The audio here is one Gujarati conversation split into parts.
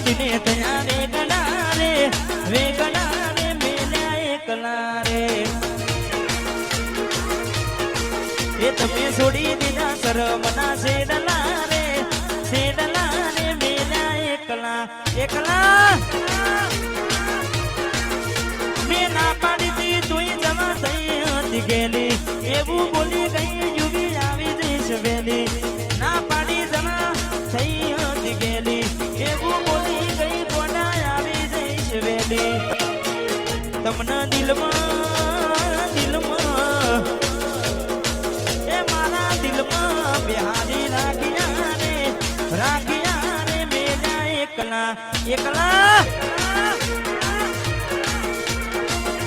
દિને થયા વેગડા રે મેલ્યા એકલા રે એ તમે છોડી દીધા શરમના શેડલા રે મેલ્યા એકલા મેં ના પાડી દી તુંય જવા થઈ હતી ગેલી એવું બોલી ગઈ યુવી આવી જઈશ વેલી ના પાડી જવા થઈ હતી ગેલી એવું બોલી ગઈ કોના આવી જઈશ વેલી તમને દિલમાં એ મારા દિલમાં બિહારી રાખ્યા રે મેલ્યા એકલા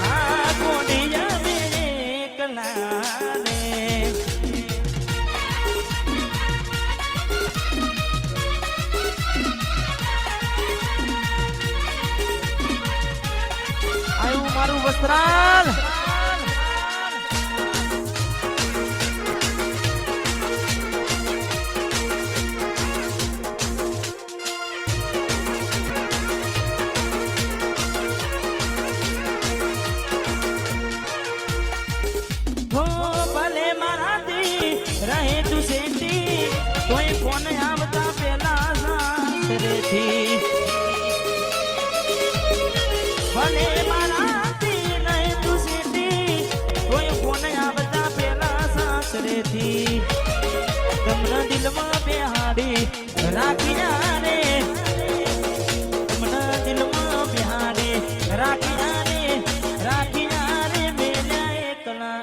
હા કોડિયા મેં એકલા રે આયું મારું વસ્ત્રાલ રહે તું સેટી કોઈ ફોન આવતા પેલા સાસરેથી ભલે મારાથી રહે તું સેટી કોઈ ફોન આવતા પેલા સાસરેથી તમને દિલમાં બેહાડી રાખ્યા રે તમને દિલમાં બેહાડી રાખ્યા રે મેલ્યા એકલા